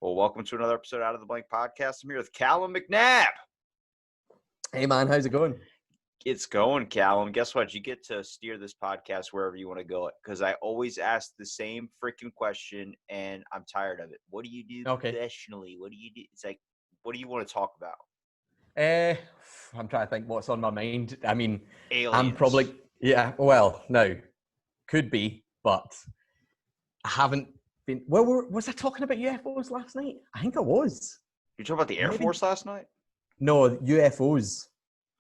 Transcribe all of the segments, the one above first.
Well, welcome to another episode Out of the Blank podcast. I'm here with Callum Macnab. Hey, man, how's it going? It's going, Callum. Guess what? You get to steer this podcast wherever you want to go because I always ask the same freaking question, and I'm tired of it. What do you do professionally? What do you do? It's like, what do you want to talk about? I'm trying to think what's on my mind. I mean, Aliens. I'm probably, no, could be, but I haven't been. Well, was I talking about UFOs last night? I think I was. You talking about the Air Force last night? No, UFOs.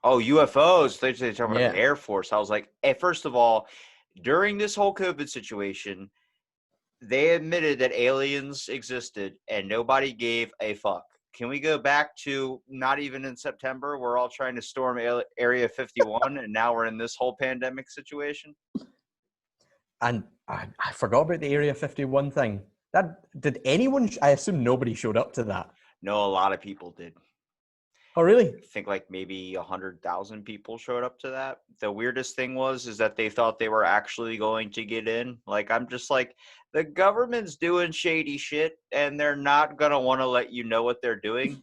Oh, UFOs. They're talking about the Air Force. I was like, hey, first of all, during this whole COVID situation, they admitted that aliens existed and nobody gave a fuck. Can we go back to not even in September? We're all trying to storm Area 51, and now we're in this whole pandemic situation. And I forgot about the Area 51 thing. Did anyone? I assume nobody showed up to that. No, a lot of people did. Oh, really? I think like maybe 100,000 people showed up to that. The weirdest thing is that they thought they were actually going to get in. Like, I'm just like, the government's doing shady shit, and they're not going to want to let you know what they're doing.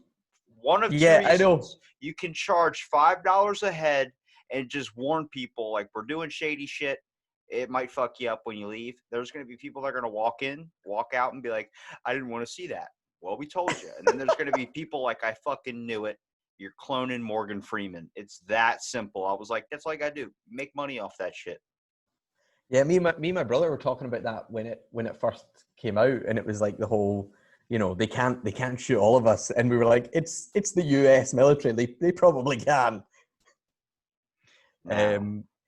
One of two reasons. I know. You can charge $5 a head and just warn people, like, we're doing shady shit. It might fuck you up when you leave. There's going to be people that are going to walk in, walk out, and be like, I didn't want to see that. Well, we told you. And then there's going to be people like, I fucking knew it. You're cloning Morgan Freeman. It's that simple. I was like, that's all I gotta do. Make money off that shit. Yeah, me and my brother were talking about that when it first came out, and it was like the whole, they can't shoot all of us, and we were like, it's the US military. They probably can.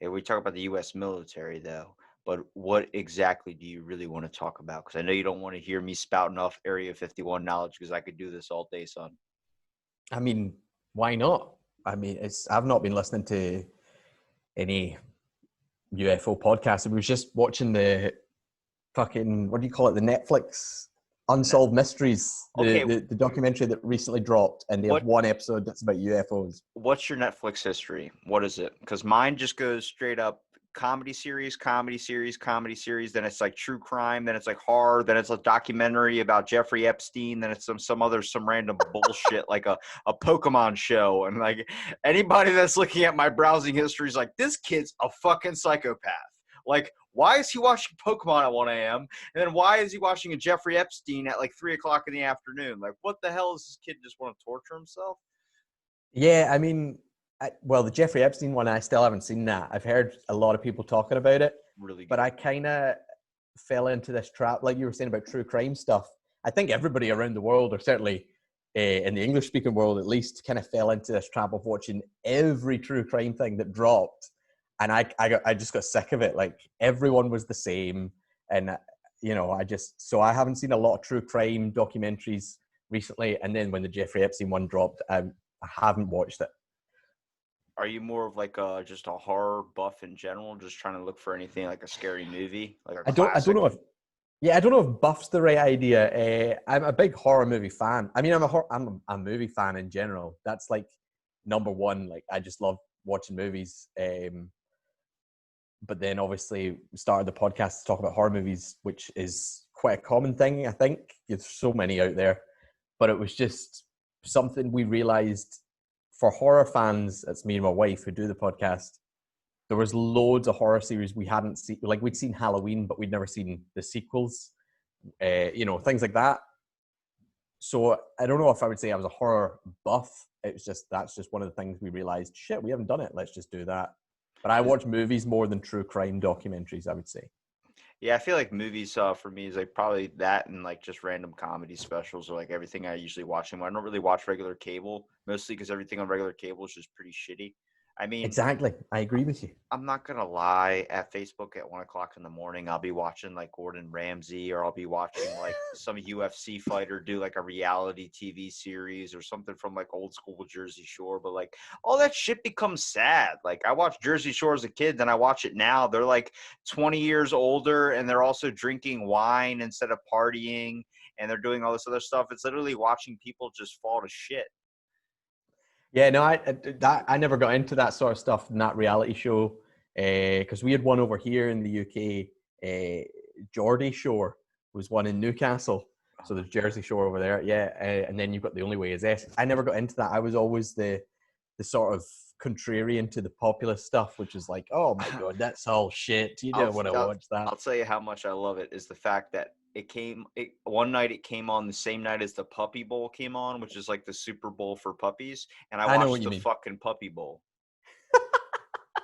We talk about the US military though, but what exactly do you really want to talk about? Because I know you don't want to hear me spouting off Area 51 knowledge, because I could do this all day, son. I mean, why not? I mean, I've not been listening to any UFO podcasts. I was just watching the fucking, what do you call it? The Netflix Unsolved Mysteries, the documentary that recently dropped, and they have one episode that's about UFOs. What's your Netflix history? What is it? Because mine just goes straight up comedy series, then it's like true crime, then it's like horror, then it's a documentary about Jeffrey Epstein, then it's some random bullshit like a Pokemon show. And like, anybody that's looking at my browsing history is like, this kid's a fucking psychopath. Like, why is he watching Pokemon at 1 a.m.? And then why is he watching a Jeffrey Epstein at like 3 o'clock in the afternoon? Like, what the hell does this kid just want to torture himself? Yeah, I mean, the Jeffrey Epstein one, I still haven't seen that. I've heard a lot of people talking about it. Really good. But I kind of fell into this trap, like you were saying about true crime stuff. I think everybody around the world, or certainly in the English-speaking world at least, kind of fell into this trap of watching every true crime thing that dropped. And I just got sick of it. Like, everyone was the same. And, so I haven't seen a lot of true crime documentaries recently. And then when the Jeffrey Epstein one dropped, I haven't watched it. Are you more of like just a horror buff in general, just trying to look for anything like a scary movie? Like I don't know if buff's the right idea. I'm a big horror movie fan. I mean, I'm a movie fan in general. That's like number one. Like, I just love watching movies. But then obviously we started the podcast to talk about horror movies, which is quite a common thing, I think. There's so many out there. But it was just something we realized for horror fans. It's me and my wife who do the podcast. There was loads of horror series we hadn't seen. Like, we'd seen Halloween, but we'd never seen the sequels, things like that. So I don't know if I would say I was a horror buff. It's just, that's just one of the things we realized, shit, we haven't done it. Let's just do that. But I watch movies more than true crime documentaries, I would say. Yeah, I feel like movies for me is like probably that, and like just random comedy specials, or like everything I usually watch. And I don't really watch regular cable, mostly because everything on regular cable is just pretty shitty. I mean, exactly. I agree with you. I'm not going to lie. At Facebook at 1 o'clock in the morning, I'll be watching like Gordon Ramsay, or I'll be watching like some UFC fighter do like a reality TV series or something from like old school Jersey Shore. But like, all that shit becomes sad. Like, I watched Jersey Shore as a kid, then I watch it now. They're like 20 years older, and they're also drinking wine instead of partying, and they're doing all this other stuff. It's literally watching people just fall to shit. Yeah, no, I never got into that sort of stuff in that reality show, because we had one over here in the UK. Geordie Shore was one in Newcastle, So there's Jersey Shore over there, yeah, and then you've got The Only Way Is Essex. I never got into that. I was always the sort of contrarian to the populist stuff, which is like, oh my god, that's all shit. You don't want to watch that. I'll tell you how much I love it is the fact that one night it came on the same night as the Puppy Bowl came on, which is like the Super Bowl for puppies, and I I know what watched you the mean. fucking Puppy Bowl.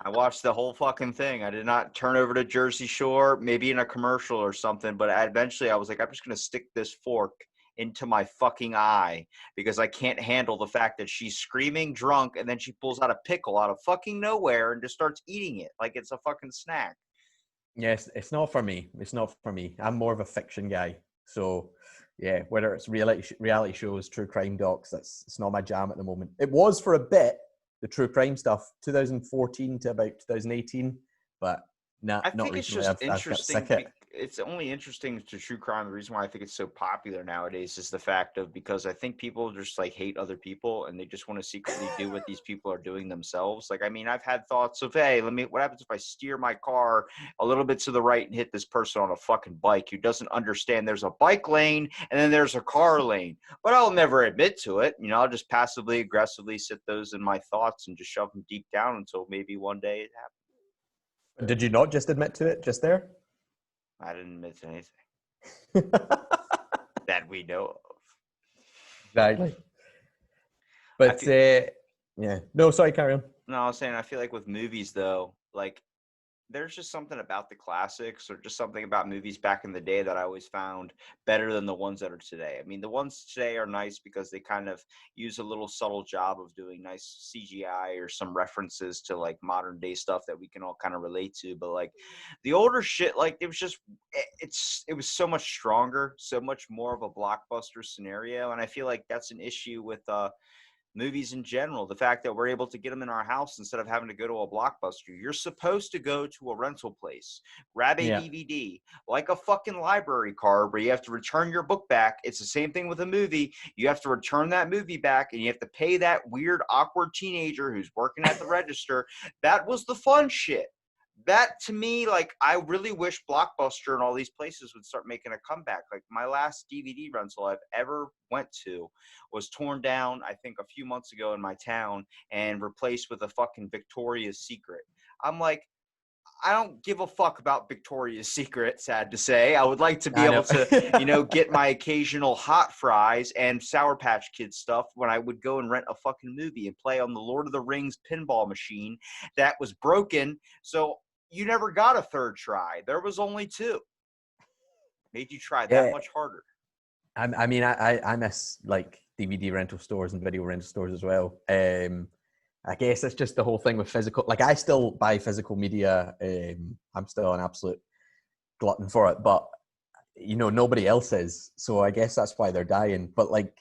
I watched the whole fucking thing. I did not turn over to Jersey Shore, maybe in a commercial or something, but eventually I was like, I'm just going to stick this fork into my fucking eye because I can't handle the fact that she's screaming drunk and then she pulls out a pickle out of fucking nowhere and just starts eating it like it's a fucking snack. Yes, it's not for me. It's not for me. I'm more of a fiction guy. So, yeah, whether it's reality shows, true crime docs, it's not my jam at the moment. It was for a bit, the true crime stuff, 2014 to about 2018, but nah, I not think it's recently. just I've got sick interesting. of it. It's only interesting to true crime. The reason why I think it's so popular nowadays is the fact of because I think people just like hate other people and they just want to secretly do what these people are doing themselves. Like, I mean, I've had thoughts of, hey, what happens if I steer my car a little bit to the right and hit this person on a fucking bike who doesn't understand there's a bike lane and then there's a car lane, but I'll never admit to it. I'll just passively aggressively sit those in my thoughts and just shove them deep down until maybe one day it happens. Did you not just admit to it just there? I didn't admit to anything that we know of. Exactly. I But feel, yeah, no, sorry, carry on. no, I was saying I feel like with movies though, like there's just something about the classics or just something about movies back in the day that I always found better than the ones that are today. I mean, the ones today are nice because they kind of use a little subtle job of doing nice CGI or some references to like modern day stuff that we can all kind of relate to. But like the older shit, like it was just it was so much stronger, so much more of a blockbuster scenario, and I feel like that's an issue with movies in general. The fact that we're able to get them in our house instead of having to go to a blockbuster. You're supposed to go to a rental place, grab a Yeah. DVD, like a fucking library card where you have to return your book back. It's the same thing with a movie. You have to return that movie back and you have to pay that weird, awkward teenager who's working at the register. That was the fun shit. That to me, like, I really wish Blockbuster and all these places would start making a comeback. Like my last DVD rental I've ever went to was torn down, I think, a few months ago in my town and replaced with a fucking Victoria's Secret. I'm like, I don't give a fuck about Victoria's Secret, sad to say. I would like to be I able know. to, get my occasional hot fries and Sour Patch Kids stuff when I would go and rent a fucking movie and play on the Lord of the Rings pinball machine that was broken. So you never got a third try. There was only two. Made you try that Yeah, much harder. I mean, I miss like DVD rental stores and video rental stores as well. I guess it's just the whole thing with physical. Like, I still buy physical media. I'm still an absolute glutton for it, but nobody else is. So I guess that's why they're dying. But like,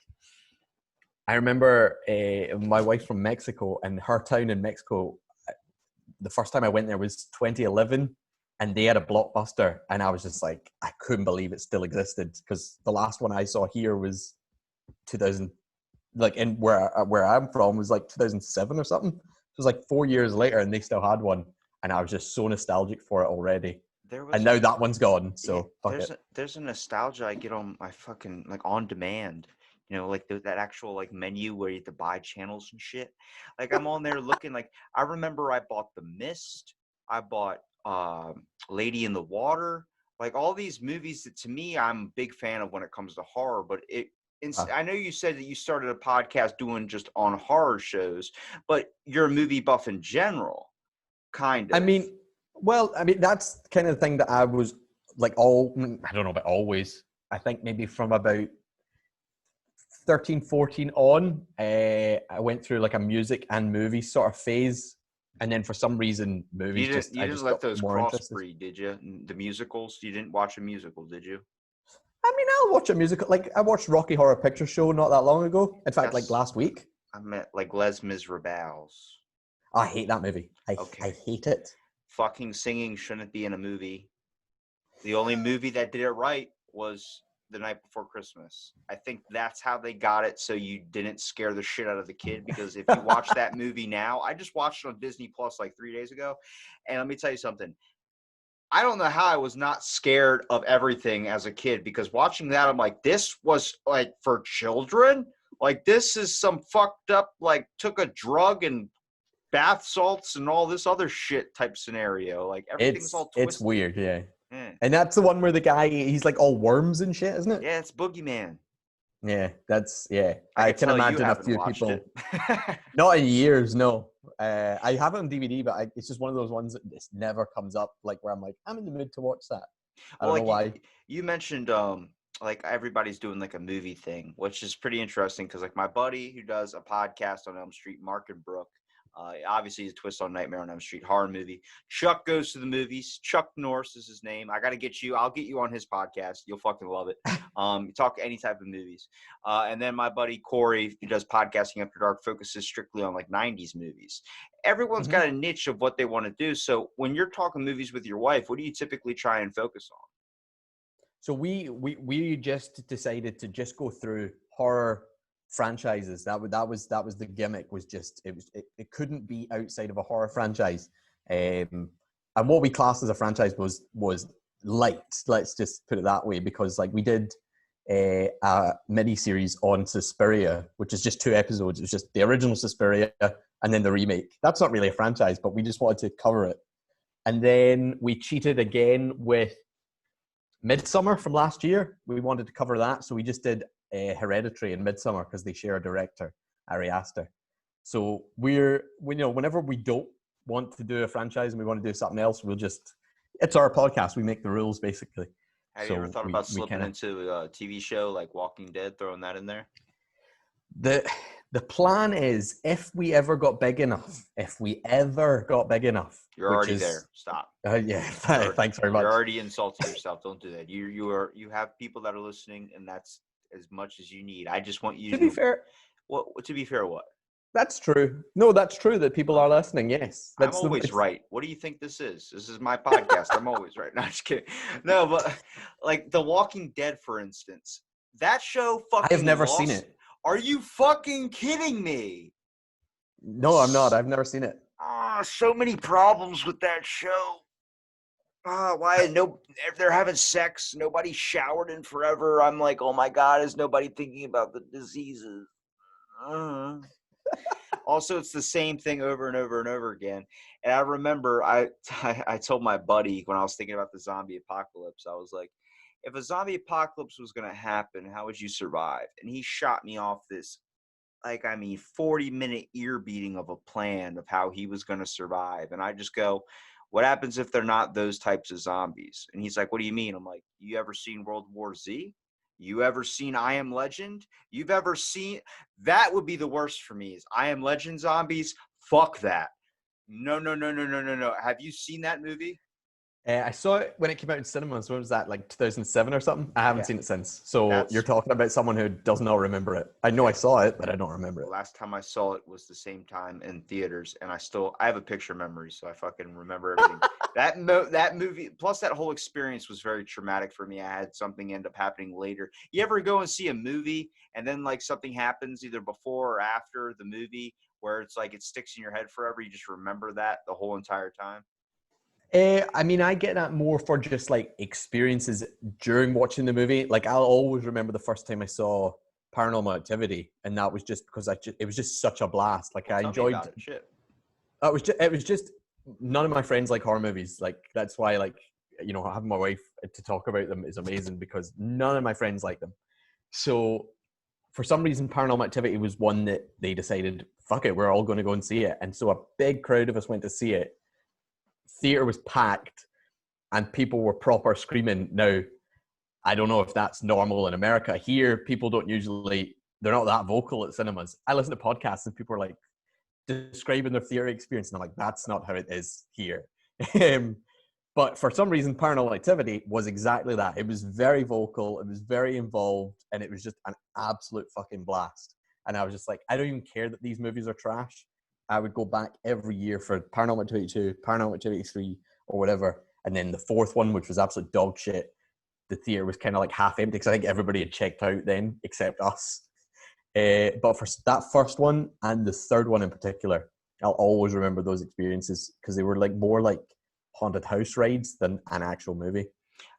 I remember my wife's from Mexico, and her town in Mexico. The first time I went there was 2011, and they had a Blockbuster, and I was just like, I couldn't believe it still existed, because the last one I saw here was 2000, like in where I'm from was like 2007 or something. It was like 4 years later, and they still had one, and I was just so nostalgic for it already. There was And now that one's gone, Yeah, so fuck it. there's a nostalgia I get on my fucking like on demand. Like that actual like menu where you have to buy channels and shit. Like I'm on there looking like I remember I bought The Mist. I bought Lady in the Water. Like all these movies that to me I'm a big fan of when it comes to horror. But Uh, I know you said that you started a podcast doing just on horror shows, but you're a movie buff in general, kind I of. mean, that's kind of the thing that I was like I don't know about always. I think maybe from about 13, 14 on, I went through like a music and movie sort of phase. And then for some reason, movies You I didn't just let got those more interested. crossbreed, did you? The musicals? You didn't watch a musical, did you? I mean, I'll watch a musical. Like, I watched Rocky Horror Picture Show not that long ago. In fact, like That's last week. I meant like Les Miserables. I hate that movie. I Okay. hate it. Fucking singing shouldn't be in a movie. The only movie that did it right was The Night Before Christmas. I think that's how they got it so you didn't scare the shit out of the kid because if you watch that movie now, I just watched it on Disney Plus like 3 days ago, and let me tell you something. I don't know how I was not scared of everything as a kid, because watching that, I'm like, this was like for children. Like, this is some fucked up, like, took a drug and bath salts and all this other shit type scenario. Like, everything's all It's twisted. weird, yeah. Yeah, And that's the one where the guy, he's like all worms and shit, isn't it? yeah, it's Boogeyman. Yeah, that's, yeah. I I could can tell you imagine a haven't few watched people, it. not in years, no. I have it on DVD, but it's just one of those ones that just never comes up, like where I'm like, I'm in the mood to watch that. I Well, don't know like why. you mentioned, like everybody's doing like a movie thing, which is pretty interesting because like my buddy who does a podcast on Elm Street, Mark and Brooke, obviously he's a twist on Nightmare on Elm Street horror movie. Chuck goes to the movies. Chuck Norris is his name. I got to get you. I'll get you on his podcast. You'll fucking love it. You talk any type of movies. And then my buddy Corey, who does podcasting after dark, focuses strictly on like 90s movies. Everyone's Mhm. got a niche of what they want to do. So when you're talking movies with your wife, what do you typically try and focus on? So we just decided to just go through horror franchises. That was the gimmick. Was just it couldn't be outside of a horror franchise. And what we classed as a franchise was light. Let's just put it that way, because like we did a mini series on Suspiria, which is just 2 episodes. It was just the original Suspiria and then the remake. That's not really a franchise, but we just wanted to cover it. And then we cheated again with Midsummer from last year. We wanted to cover that, so we just did Hereditary and Midsummer because they share a director, Ari Aster. So whenever we don't want to do a franchise and we want to do something else, it's our podcast. We make the rules basically. Have you ever So thought we about slipping kind of into a TV show like Walking Dead, throwing that in there? the the plan is if we ever got big enough, You're which already is there. Stop. yeah, You're thanks very you're much. already insulting yourself. Don't do that. You have people that are listening, and that's as much as you need. I just want you To be to. fair, What to be fair? What? that's true. No, that's true that people are Okay. listening. Yes, I'm that's the. always right. What do you think this is? This is my podcast. I'm always right. No, I'm just kidding. No, but like The Walking Dead, for instance, that show I have fucking never seen lost. it. Are you fucking kidding me? No, I'm not. I've never seen it. So many problems with that show. Why if they're having sex, nobody showered in forever. I'm like, oh my god, is nobody thinking about the diseases? Also, it's the same thing over and over and over again. And I remember I told my buddy when I was thinking about the zombie apocalypse, I was like, if a zombie apocalypse was going to happen, how would you survive? And he shot me off this, 40-minute ear beating of a plan of how he was going to survive. And I just go, what happens if they're not those types of zombies? And he's like, what do you mean? I'm like, you ever seen World War Z? You ever seen I Am Legend? You've ever seen that? Would be the worst for me is I Am Legend zombies. Fuck that. No, no, no, no, no, no, no. Have you seen that movie? I saw it when it came out in cinemas. When was that? Like 2007 or something? I haven't Yeah, seen it since. So you're that's talking about someone who does not remember it. I know I yeah. saw it, but I don't remember The it. last time I saw it was the same time in theaters, and I have a picture memory, so I fucking remember everything. That movie, plus that whole experience was very traumatic for me. I had something end up happening later. You ever go and see a movie and then like something happens either before or after the movie where it's like it sticks in your head forever? You just remember that the whole entire time. I mean, I get that more for just like experiences during watching the movie. Like I'll always remember the first time I saw Paranormal Activity, and that was just because it was just such a blast. Like Well, I tell me enjoyed. about it. Shit. It was just none of my friends like horror movies. Like that's why having my wife to talk about them is amazing because none of my friends like them. So for some reason, Paranormal Activity was one that they decided, fuck it, we're all going to go and see it. And so a big crowd of us went to see it. Theater was packed and people were proper screaming. Now, I don't know if that's normal in America. Here, people they're not that vocal at cinemas. I listen to podcasts and people are like describing their theater experience. And I'm like, that's not how it is here. But for some reason, Paranormal Activity was exactly that. It was very vocal, it was very involved, and it was just an absolute fucking blast. And I was just like, I don't even care that these movies are trash. I would go back every year for Paranormal Activity 2, Paranormal Activity 3, or whatever. And then the fourth one, which was absolute dog shit, the theater was kind of like half empty because I think everybody had checked out then except us. But for that first one and the third one in particular, I'll always remember those experiences because they were like more like haunted house rides than an actual movie.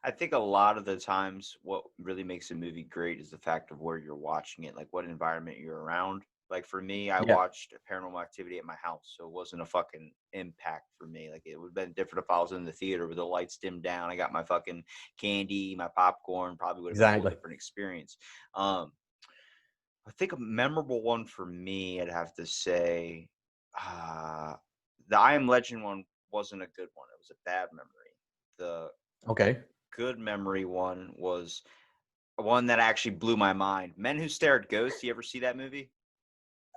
I think a lot of the times what really makes a movie great is the fact of where you're watching it, like what environment you're around. Like for me, I Yeah, watched Paranormal Activity at my house, so it wasn't a fucking impact for me. Like it would have been different if I was in the theater with the lights dimmed down. I got my fucking candy, my popcorn, probably would have been a whole exactly. different experience. Um, I think a memorable one for me, I'd have to say, uh, the I Am Legend one wasn't a good one. It was a bad memory. The Okay. good memory one was one that actually blew my mind. Men Who Stare at Ghosts. You ever see that movie?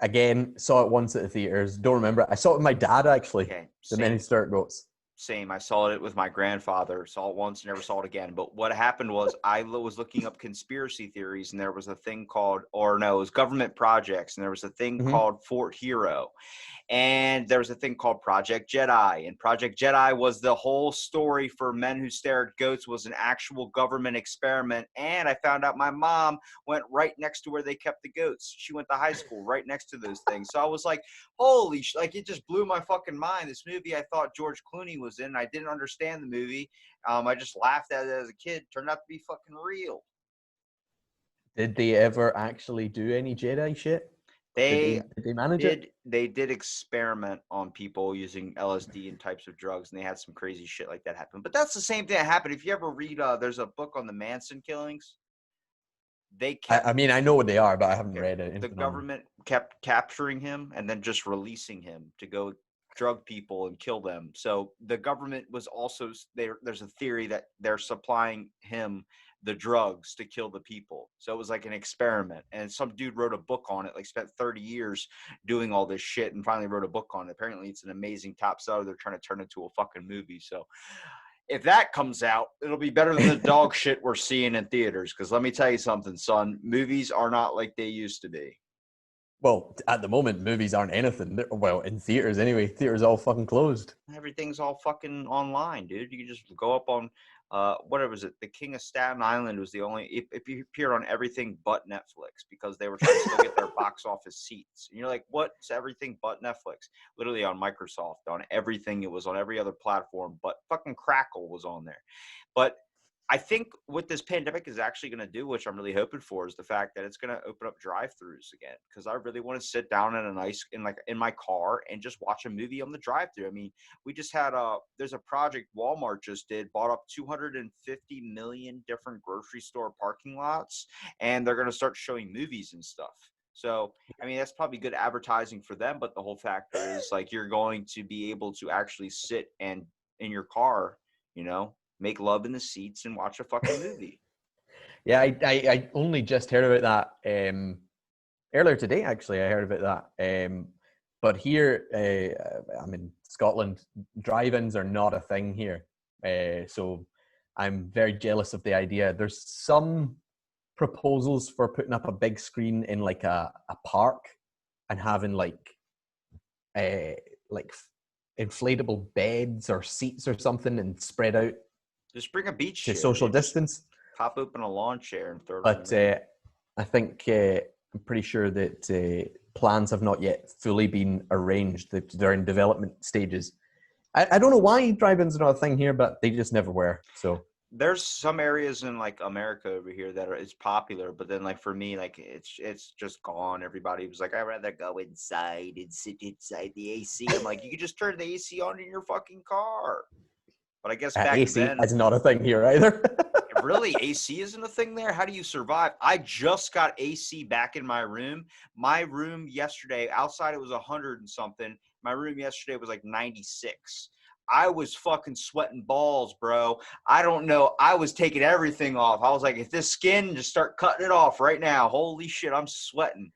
Again, saw it once at the theaters. Don't remember it. I saw it with my dad actually. Okay, The Men Who same. Stare at Goats. Same. I saw it with my grandfather. Saw it once, never saw it again. But what happened was was looking up conspiracy theories, and there was a thing called, or no, it was government projects, and there was a thing Mm-hmm. called Fort Hero. And there was a thing called Project Jedi, and Project Jedi was the whole story for Men Who Stare at Goats was an actual government experiment. And I found out my mom went right next to where they kept the goats. She went to high school right next to those things. So I was like, holy like it just blew my fucking mind. This movie I thought George Clooney was in, I didn't understand the movie. I just laughed at it as a kid. Turned out to be fucking real. Did they ever actually do any Jedi shit? Did they They did they manage it? they did experiment on people using LSD and types of drugs, and they had some crazy shit like that happen. But that's the same thing that happened. If you ever read, there's a book on the Manson killings. They kept I mean, I know what they are, but I haven't okay, read the anything on them. government kept capturing him and then just releasing him to go drug people and kill them. So the government was also there. There's a theory that they're supplying him the drugs to kill the people. So it was like an experiment. And some dude wrote a book on it, like spent 30 years doing all this shit and finally wrote a book on it. Apparently it's an amazing top seller. They're trying to turn it into a fucking movie. So if that comes out, it'll be better than the dog shit we're seeing in theaters. Because let me tell you something, son, movies are not like they used to be. Well, at the moment, movies aren't anything. Well, in theaters anyway. Theaters all fucking closed. Everything's all fucking online, dude. You can just go up on what was it? The King of Staten Island was the only if you appeared on everything but Netflix because they were trying to still get their box office seats. And you're like, what's everything but Netflix? Literally on Microsoft, on everything. It was on every other platform, but fucking Crackle was on there. But I think what this pandemic is actually going to do, which I'm really hoping for, is the fact that it's going to open up drive-throughs again. Because I really want to sit down in my car and just watch a movie on the drive-through. I mean, we just had there's a project Walmart just did, bought up 250 million different grocery store parking lots, and they're going to start showing movies and stuff. So, I mean, that's probably good advertising for them. But the whole factor is like you're going to be able to actually sit and in your car, make love in the seats and watch a fucking movie. Yeah, I only just heard about that earlier today. Actually, I heard about that. But here, I'm in Scotland. Drive-ins are not a thing here, so I'm very jealous of the idea. There's some proposals for putting up a big screen in like a park and having uh, like inflatable beds or seats or something and spread out Just bring a beach to chair, social dude. Just distance. pop open a lawn chair and throw it in the But middle. I think I'm pretty sure that plans have not yet fully been arranged. They're in development stages. I don't know why drive-ins are not a thing here, but they just never were. So There's some areas in like America over here that it's popular, but then like for me, like it's just gone. Everybody was like, I'd rather go inside and sit inside the AC. I'm like, you could just turn the AC on in your fucking car. But I guess back AC then, is not a thing here either. really, AC isn't a thing there? How do you survive? I just got AC back in my room. My room yesterday, outside it was 100 and something. My room yesterday was like 96. I was fucking sweating balls, bro. I don't know. I was taking everything off. I was like, if this skin, just start cutting it off right now. Holy shit, I'm sweating.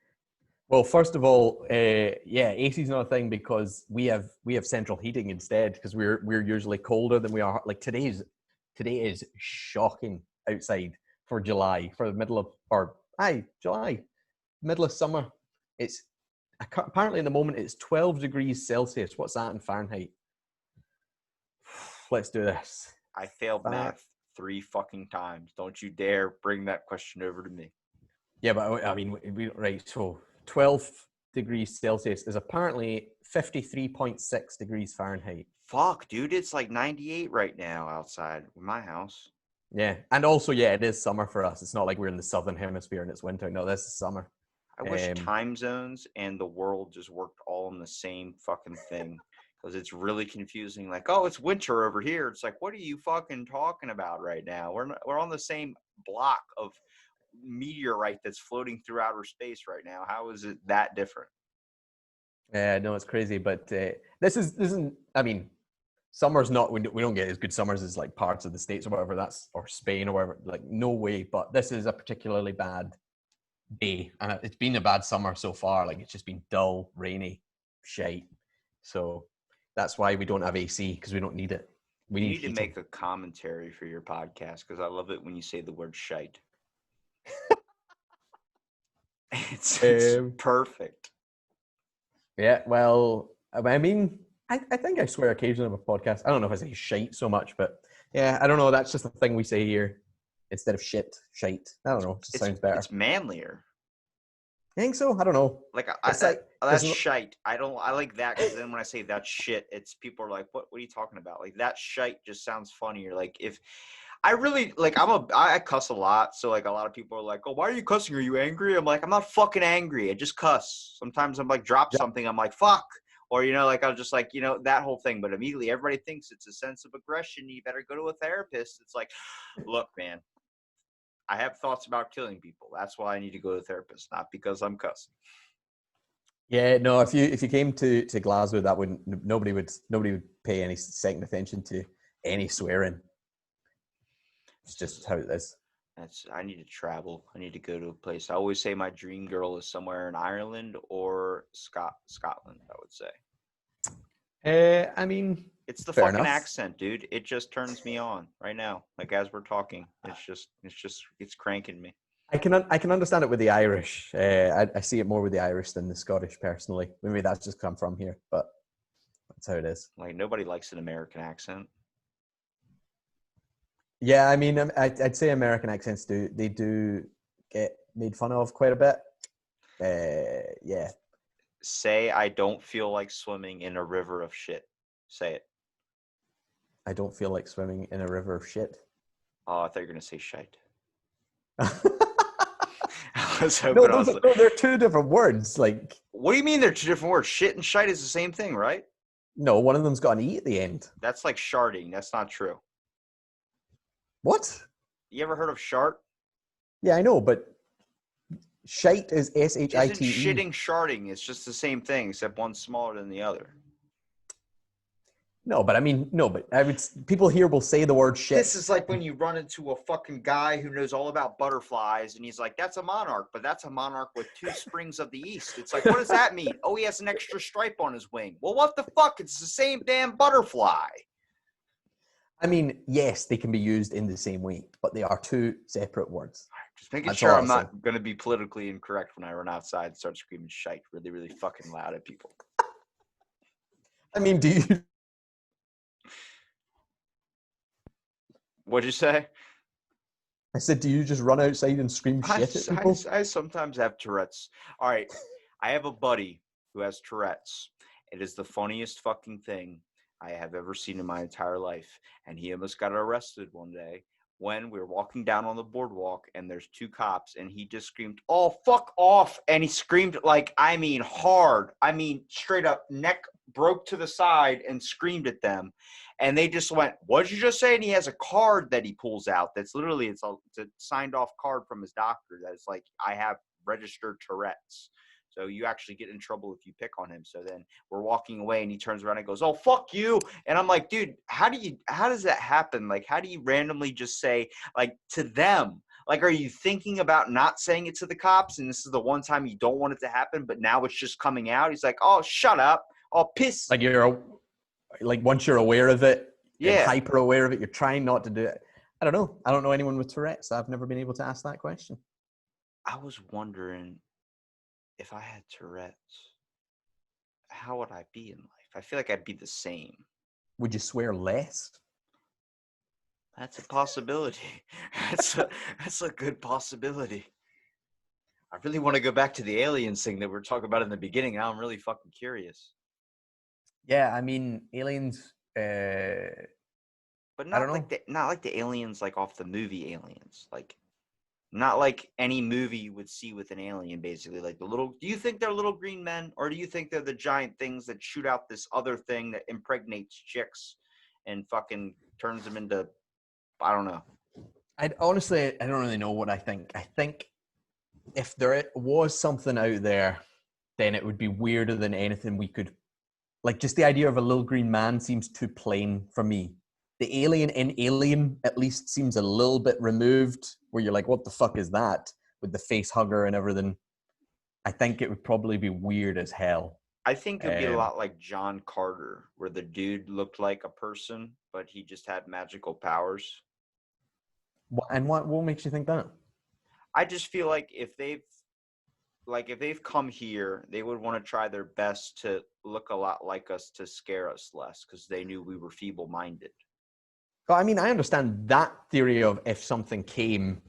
Well, first of all, yeah, AC is not a thing because we have central heating instead because we're usually colder than we are. Like today is shocking outside for July for the middle of July middle of summer. It's apparently in the moment it's 12 degrees Celsius. What's that in Fahrenheit? Let's do this. I failed math 3 fucking times. Don't you dare bring that question over to me. Yeah, but I mean, right. So 12 degrees Celsius is apparently 53.6 degrees Fahrenheit. Fuck, dude, it's like 98 right now outside my house. Yeah, and also, yeah, it is summer for us. It's not like we're in the southern hemisphere and it's winter. No, this is summer. I wish time zones and the world just worked all in the same fucking thing, because it's really confusing. Like, oh, it's winter over here. It's like, what are you fucking talking about right now? We're on the same block of meteorite that's floating through outer space right now. How is it that different? Yeah, no, it's crazy. But this isn't. I mean, summer's not. We don't get as good summers as like parts of the States or whatever. Or Spain or whatever. Like, no way. But this is a particularly bad day, and it's been a bad summer so far. Like, it's just been dull, rainy, shite. So that's why we don't have AC, because we don't need it. We You need need to heating. make a commentary for your podcast, because I love it when you say the word shite. It's perfect. Yeah, well, I mean, I think I swear occasionally on a podcast. I don't know if I say shite so much, but yeah, I don't know. That's just a thing we say here instead of shit, shite. I don't know. It just sounds better. It's manlier. I think so. I don't know. Like It's like that's shite. I like that, because then when I say that's shit, it's people are like, what are you talking about? Like, that shite just sounds funnier. Like, if I really like, I cuss a lot, so like a lot of people are like, oh, why are you cussing? Are you angry? I'm like, I'm not fucking angry. I just cuss. Sometimes I'm like, drop something. I'm like, fuck. Or, like, I'll just like, that whole thing. But immediately everybody thinks it's a sense of aggression. You better go to a therapist. It's like, look, man, I have thoughts about killing people. That's why I need to go to a therapist, not because I'm cussing. Yeah, no. If you came to Glasgow, that wouldn't nobody would pay any second attention to any swearing. It's just how it is. I need to travel. I need to go to a place. I always say my dream girl is somewhere in Ireland or Scotland, I would say. I mean, it's the fair fucking enough. accent, dude. It just turns me on right now. Like, as we're talking, it's cranking me. I can understand it with the Irish. I see it more with the Irish than the Scottish, personally. Maybe that's just come from here, but that's how it is. Like, nobody likes an American accent. Yeah, I mean, I'd say American accents do get made fun of quite a bit. Yeah. Say, I don't feel like swimming in a river of shit. Say it. I don't feel like swimming in a river of shit. Oh, I thought you were gonna say shite. No, they're two different words. Like, what do you mean they're two different words? Shit and shite is the same thing, right? no, one of them's got an E at the end. That's like sharding. That's not true. What? You ever heard of shart? Yeah, I know, but shite is shite. Isn't shitting sharding? It's just the same thing, except one's smaller than the other. No, but I mean, no, but people here will say the word shit. This is like when you run into a fucking guy who knows all about butterflies, and he's like, that's a monarch, but that's a monarch with two springs of the east. It's like, what does that mean? Oh, he has an extra stripe on his wing. Well, what the fuck? It's the same damn butterfly. I mean, yes, they can be used in the same way, but they are two separate words. Just making sure I'm not going to be politically incorrect when I run outside and start screaming shite really, really fucking loud at people. I mean, do you... What'd you say? I said, do you just run outside and scream shit at people? I sometimes have Tourette's. All right. I have a buddy who has Tourette's. It is the funniest fucking thing I have ever seen in my entire life. And he almost got arrested one day when we were walking down on the boardwalk and there's two cops, and he just screamed, oh, fuck off. And he screamed like, I mean, hard. I mean, straight up, neck broke to the side, and screamed at them. And they just went, what did you just say? And he has a card that he pulls out that's literally, it's a signed off card from his doctor that is like, I have registered Tourette's. So you actually get in trouble if you pick on him. So then we're walking away, and he turns around and goes, oh, fuck you. And I'm like, dude, how does that happen? Like, how do you randomly just say, like, to them? Like, are you thinking about not saying it to the cops? And this is the one time you don't want it to happen, but now it's just coming out. He's like, oh, shut up. Oh, piss. Like once you're aware of it, yeah, and hyper aware of it, you're trying not to do it. I don't know. I don't know anyone with Tourette's. I've never been able to ask that question. I was wondering, if I had Tourette's, how would I be in life? I feel like I'd be the same. Would you swear less? That's a possibility. That's a good possibility. I really want to go back to the aliens thing that we were talking about in the beginning. Now I'm really fucking curious. Yeah, I mean, aliens. But I don't not like know. the aliens like off the movie Aliens. Like not like any movie you would see with an alien, basically. Like the little. Do you think they're little green men, or do you think they're the giant things that shoot out this other thing that impregnates chicks and fucking turns them into? I don't know. I honestly, I don't really know what I think. I think if there was something out there, then it would be weirder than anything we could. Like, just the idea of a little green man seems too plain for me. The alien in Alien at least seems a little bit removed, where you're like, what the fuck is that? With the face hugger and everything. I think it would probably be weird as hell. I think it'd be a Um, lot like John Carter, where the dude looked like a person, but he just had magical powers. and what makes you think that? I just feel like if they've come here, they would want to try their best to look a lot like us to scare us less because they knew we were feeble-minded. Well, I mean, I understand that theory of if something came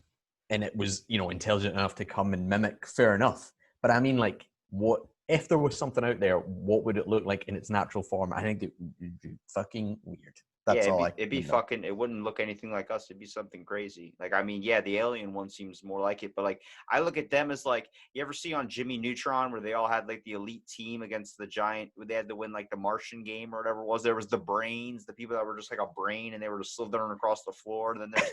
and it was, intelligent enough to come and mimic, fair enough. But I mean, like, what if there was something out there? What would it look like in its natural form? I think it would be fucking weird. Yeah, That's all I it'd be would know. fucking. It wouldn't look anything like us. It'd be something crazy. Like I mean, yeah, the alien one seems more like it, but like I look at them as like you ever see on Jimmy Neutron where they all had like the elite team against the giant. Where they had to win like the Martian game or whatever it was. There was the brains, the people that were just like a brain, and they were just slithering across the floor. And then there's,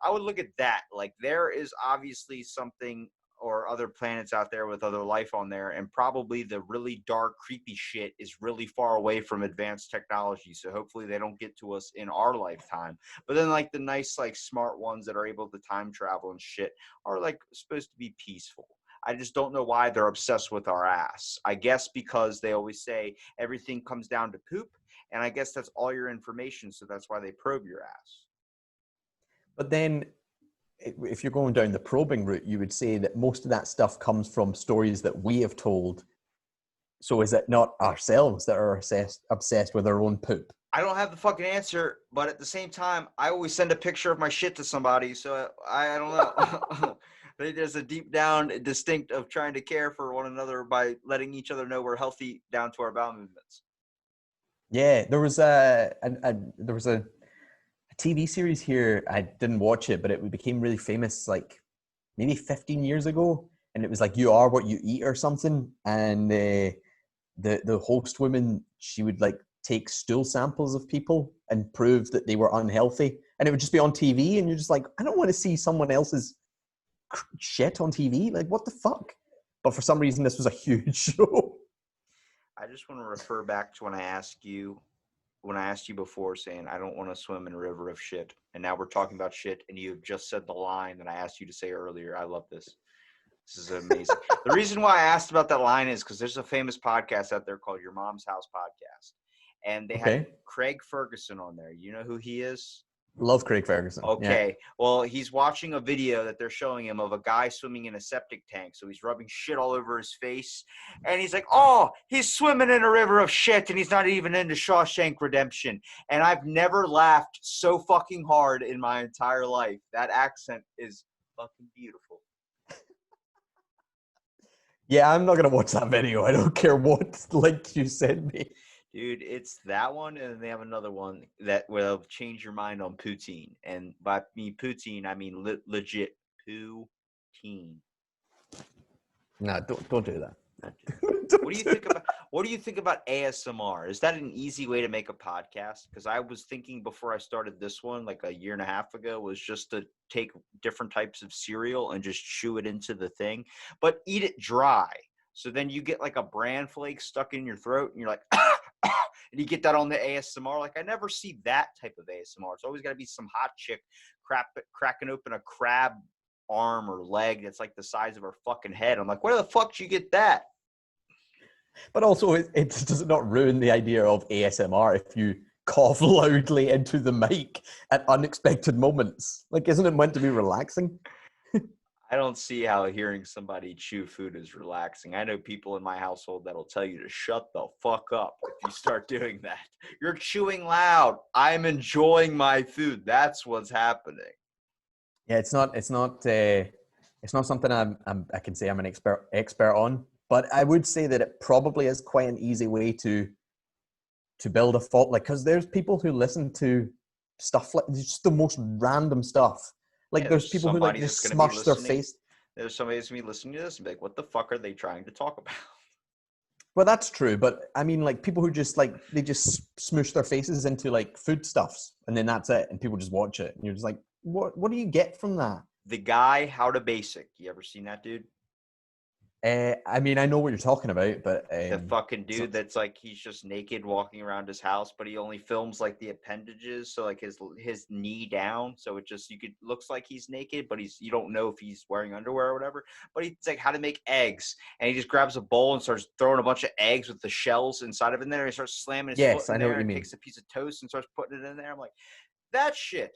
I would look at that. Like there is obviously something or other planets out there with other life on there, and probably the really dark creepy shit is really far away from advanced technology, so hopefully they don't get to us in our lifetime. But then like the nice like smart ones that are able to time travel and shit are like supposed to be peaceful. I just don't know why they're obsessed with our ass. I guess because they always say everything comes down to poop, and I guess that's all your information, so that's why they probe your ass. But then, if you're going down the probing route, you would say that most of that stuff comes from stories that we have told. So is it not ourselves that are obsessed with our own poop? I don't have the fucking answer, but at the same time, I always send a picture of my shit to somebody, so I don't know. There's a deep down distinct of trying to care for one another by letting each other know we're healthy down to our bowel movements. Yeah, there was a TV series here. I didn't watch it, but it became really famous like maybe 15 years ago, and it was like "You Are What You Eat" or something. And the host woman, she would like take stool samples of people and prove that they were unhealthy, and it would just be on TV, and you're just like, I don't want to see someone else's shit on TV. Like, what the fuck? But for some reason, this was a huge show. I just want to refer back to when I asked you before saying I don't want to swim in a river of shit. And now we're talking about shit and you have just said the line that I asked you to say earlier. I love this. This is amazing. The reason why I asked about that line is because there's a famous podcast out there called Your Mom's House Podcast. And they had Okay, Craig Ferguson on there. You know who he is? love Craig Ferguson. Yeah. Okay. Well, he's watching a video that they're showing him of a guy swimming in a septic tank. So he's rubbing shit all over his face. And he's like, oh, he's swimming in a river of shit and he's not even into Shawshank Redemption. And I've never laughed so fucking hard in my entire life. That accent is fucking beautiful. Yeah, I'm not gonna watch that video. I don't care what link you send me. Dude, it's that one, and then they have another one that will change your mind on poutine. And by me poutine, I mean legit poutine. No, don't do that. What do Don't you do think about what do you think about ASMR? Is that an easy way to make a podcast? Because I was thinking before I started this one, like a year and a half ago, was just to take different types of cereal and just chew it into the thing, but eat it dry. So then you get like a bran flake stuck in your throat, and you're like, and you get that on the ASMR. Like I never see that type of ASMR. It's always got to be some hot chick cracking open a crab arm or leg that's like the size of her fucking head. I'm like, where the fuck did you get that? But also, it does not ruin the idea of ASMR if you cough loudly into the mic at unexpected moments. Like, isn't it meant to be relaxing? I don't see how hearing somebody chew food is relaxing. I know people in my household that'll tell you to shut the fuck up if you start doing that. You're chewing loud. I'm enjoying my food. That's what's happening. Yeah, it's not. It's not something I can say I'm an expert on, but I would say that it probably is quite an easy way to build a fault. Like, because there's people who listen to stuff like just the most random stuff. Like, Yeah, there's there's people who like somebody that's just going to be smush their listening. face. There's somebody that's going to be listening to this and be like, what the fuck are they trying to talk about? Well, that's true, but I mean, like people who just like they just smoosh their faces into like foodstuffs, and then that's it, and people just watch it, and you're just like, what do you get from that? The guy, How to Basic. You ever seen that dude? I mean, I know what you're talking about, but The fucking so, dude that's like he's just naked walking around his house, but he only films like the appendages, so like his knee down, so it just you could looks like he's naked, but you don't know if he's wearing underwear or whatever. But he's like how to make eggs, and he just grabs a bowl and starts throwing a bunch of eggs with the shells inside of it in there. And he starts slamming his foot yes, in I know there what you and mean. takes a piece of toast and starts putting it in there. I'm like, that shit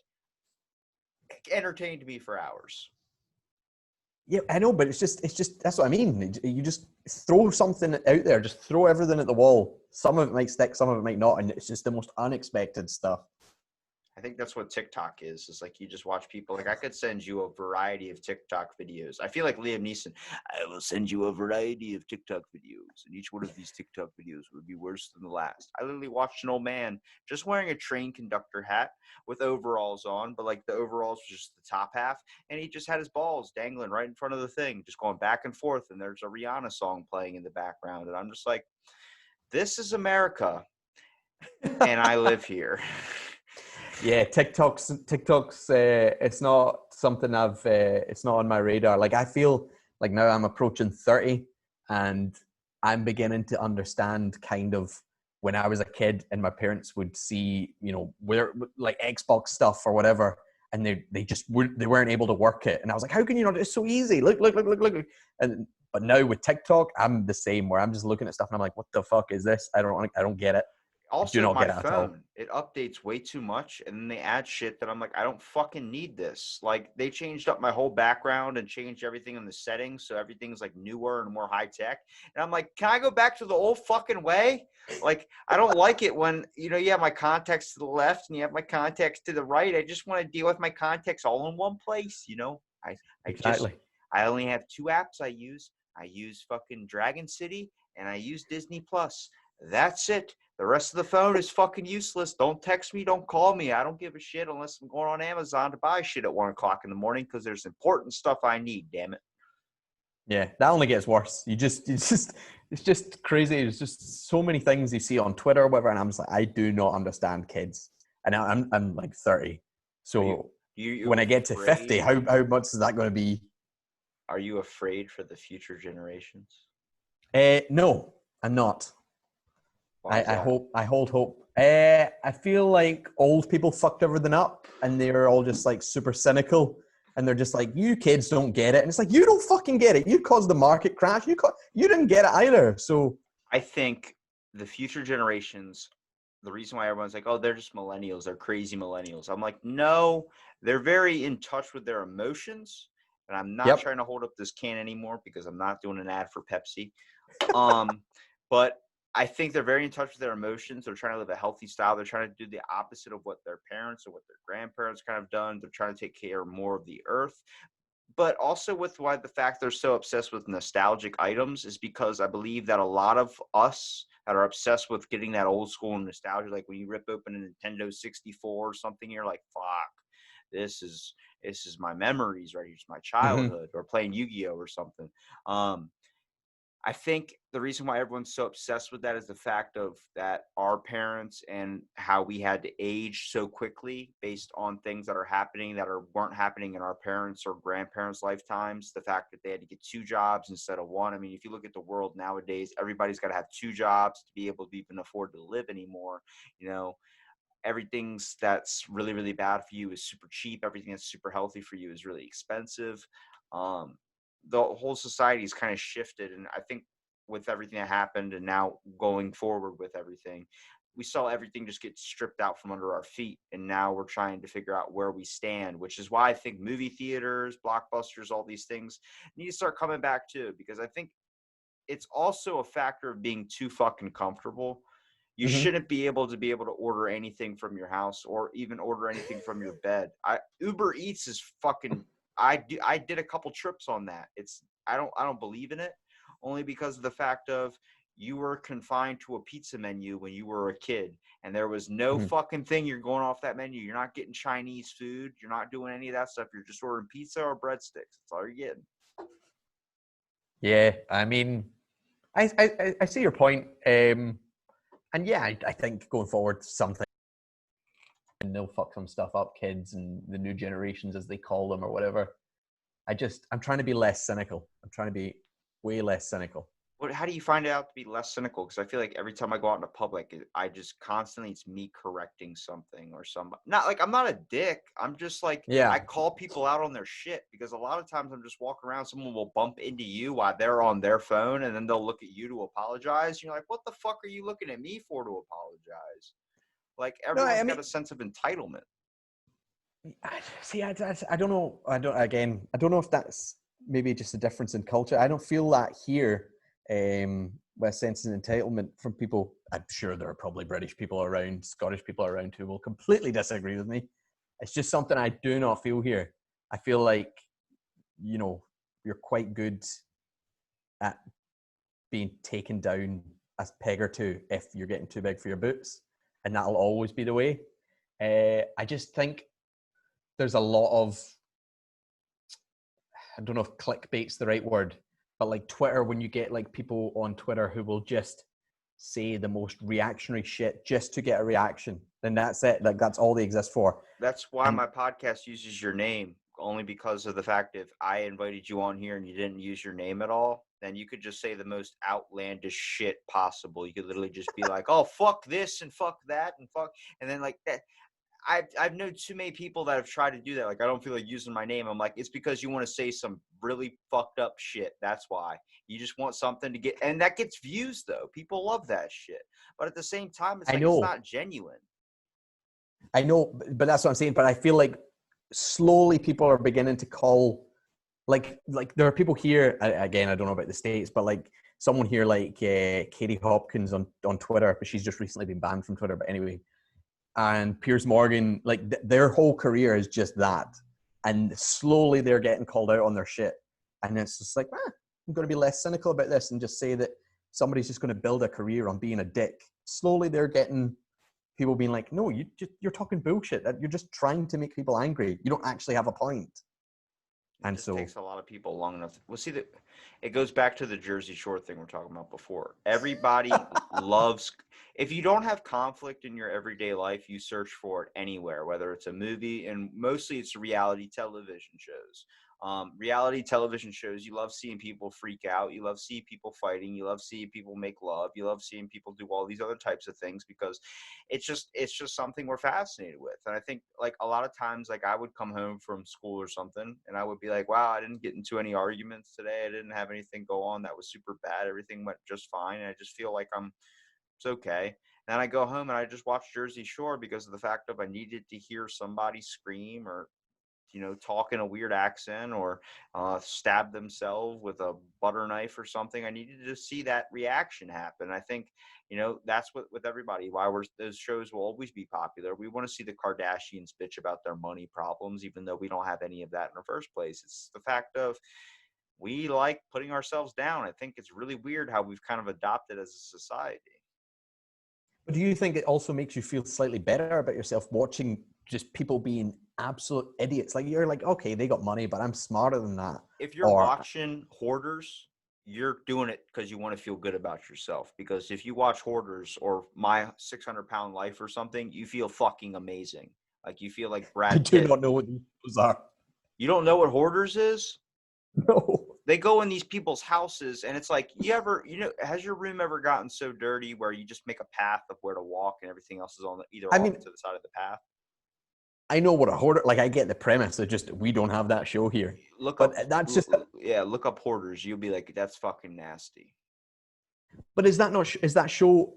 entertained me for hours. Yeah, I know, but it's just that's what I mean. You just throw something out there, just throw everything at the wall. Some of it might stick, some of it might not, and it's just the most unexpected stuff. I think that's what TikTok is. Is like you just watch people. Like I could send you a variety of TikTok videos. I feel like Liam Neeson. I will send you a variety of TikTok videos, and each one of these TikTok videos would be worse than the last. I literally watched an old man just wearing a train conductor hat with overalls on, but like the overalls was just the top half, and he just had his balls dangling right in front of the thing, just going back and forth. And there's a Rihanna song playing in the background, and I'm just like, this is America, and I live here. Yeah, TikTok's it's not something it's not on my radar. Like I feel like now I'm approaching 30 and I'm beginning to understand kind of when I was a kid and my parents would see, where like Xbox stuff or whatever, and they weren't able to work it. And I was like, how can you not? It's so easy. Look. And but now with TikTok, I'm the same where I'm just looking at stuff and I'm like, what the fuck is this? I don't get it. I do Also, not my get it at all. phone, it updates way too much, and then they add shit that I'm like, I don't fucking need this. Like, they changed up my whole background and changed everything in the settings, so everything's like newer and more high tech. And I'm like, can I go back to the old fucking way? Like, I don't like it when you have my contacts to the left and you have my contacts to the right. I just want to deal with my contacts all in one place. I just Exactly. I only have two apps I use. I use fucking Dragon City and I use Disney Plus. That's it. The rest of the phone is fucking useless. Don't text me. Don't call me. I don't give a shit unless I'm going on Amazon to buy shit at 1 o'clock in the morning because there's important stuff I need. Damn it. Yeah, that only gets worse. It's just crazy. There's just so many things you see on Twitter or whatever, and I'm just like, I do not understand kids. And I'm like 30, Are you so you when I get to 50, afraid? how much is that going to be? Are you afraid for the future generations? No, I'm not. Why is I that? hope I hold hope. I feel like old people fucked everything up, and they're all just like super cynical, and they're just like, "You kids don't get it," and it's like, "You don't fucking get it. You caused the market crash. You didn't get it either." So I think the future generations, the reason why everyone's like, oh, they're just millennials, they're crazy millennials. I'm like, no, they're very in touch with their emotions. And I'm not yep. trying to hold up this can anymore because I'm not doing an ad for Pepsi. But I think they're very in touch with their emotions. They're trying to live a healthy style. They're trying to do the opposite of what their parents or what their grandparents kind of done. They're trying to take care more of the earth, but also with why the fact they're so obsessed with nostalgic items is because I believe that a lot of us that are obsessed with getting that old school nostalgia, like when you rip open a Nintendo 64 or something, you're like, fuck, this is my memories, right? It's my Mm-hmm. childhood, or playing Yu-Gi-Oh or something. Um, I think the reason why everyone's so obsessed with that is the fact of that our parents and how we had to age so quickly based on things that are happening that weren't happening in our parents' or grandparents' lifetimes. The fact that they had to get two jobs instead of one. I mean, if you look at the world nowadays, everybody's got to have two jobs to be able to even afford to live anymore. You know, everything's that's really really bad for you is super cheap. Everything that's super healthy for you is really expensive. um, the whole society is kind of shifted, and I think with everything that happened and now going forward with everything, we saw everything just get stripped out from under our feet, and now we're trying to figure out where we stand, which is why I think movie theaters, blockbusters, all these things need to start coming back too, because I think it's also a factor of being too fucking comfortable. You Mm-hmm. shouldn't be able to order anything from your house or even order anything from your bed. Uber Eats is fucking I did a couple trips on that. I don't believe in it, only because of the fact of you were confined to a pizza menu when you were a kid, and there was no Mhm. fucking thing you're going off that menu. You're not getting Chinese food. You're not doing any of that stuff. You're just ordering pizza or breadsticks. That's all you're getting. Yeah, I mean, I see your point. And yeah, I think going forward, something and they'll fuck some stuff up, kids and the new generations, as they call them, or whatever. I'm trying to be less cynical. I'm trying to be way less cynical. How do you find it out to be less cynical? Because I feel like every time I go out in the public, I just constantly, it's me correcting something or somebody. Not like I'm not a dick. I'm just like, Yeah, I call people out on their shit, because a lot of times I'm just walking around, someone will bump into you while they're on their phone, and then they'll look at you to apologize. You're like, what the fuck are you looking at me for to apologize? Like, no, I everyone's got mean, a sense of entitlement. see, I don't know. I don't know if that's maybe just a difference in culture. I don't feel that here with a sense of entitlement from people. I'm sure there are probably British people around, Scottish people around who will completely disagree with me. It's just something I do not feel here. I feel like, you're quite good at being taken down a peg or two if you're getting too big for your boots, and that'll always be the way. I just think there's a lot of, I don't know if clickbait's the right word, but like Twitter, when you get like people on Twitter who will just say the most reactionary shit just to get a reaction, then that's it. Like that's all they exist for. That's why And my podcast uses your name, only because of the fact if I invited you on here and you didn't use your name at all, then you could just say the most outlandish shit possible. You could literally just be like, "Oh, fuck this and fuck that and fuck," and then like that. I've known too many people that have tried to do that. Like, I don't feel like using my name. I'm like, it's because you want to say some really fucked up shit. That's why. You just want something to get, and that gets views though. People love that shit. But at the same time, it's I like it's know, not genuine. I know, but that's what I'm saying. But I feel like slowly people are beginning to call, like there are people here. Again, I don't know about the States, but like someone here, like Katie Hopkins on Twitter, but she's just recently been banned from Twitter. But anyway, and Piers Morgan, like their whole career is just that, and slowly they're getting called out on their shit, and it's just like, I'm going to be less cynical about this and just say that somebody's just going to build a career on being a dick. Slowly, they're getting people being like, no, you're talking bullshit. You're just trying to make people angry. You don't actually have a point. It And just so, takes a lot of people long enough. Well, see, that it goes back to the Jersey Shore thing we're talking about before. Everybody loves. If you don't have conflict in your everyday life, you search for it anywhere, whether it's a movie, and mostly it's reality television shows. Reality television shows, you love seeing people freak out. You love seeing people fighting. You love seeing people make love. You love seeing people do all these other types of things, because it's just something we're fascinated with. And I think like a lot of times, like I would come home from school or something and I would be like, wow, I didn't get into any arguments today. I didn't have anything go on that was super bad. Everything went just fine. And I just feel like it's okay. And then I go home and I just watch Jersey Shore because of the fact of I needed to hear somebody scream or talk in a weird accent or stab themselves with a butter knife or something. I needed to see that reaction happen. I think, that's what with everybody, why those shows will always be popular. We want to see the Kardashians bitch about their money problems, even though we don't have any of that in the first place. It's the fact of we like putting ourselves down. I think it's really weird how we've kind of adopted as a society. but do you think it also makes you feel slightly better about yourself watching just people being absolute idiots? Like you're like, okay, they got money, but I'm smarter than that. If you're Or watching Hoarders, you're doing it because you want to feel good about yourself. Because if you watch Hoarders or My 600-Pound Life or something, you feel fucking amazing. Like you feel like I Brad do Pitt. not know what those are. You don't know what Hoarders is? No. They go in these people's houses and it's like, has your room ever gotten so dirty where you just make a path of where to walk and everything else is on either I off mean, to the side of the path? I know what a hoarder, like I get the premise. It's just, we don't have that show here. Look But up, that's just, yeah, look up Hoarders. You'll be like, that's fucking nasty. but is that not, is that show,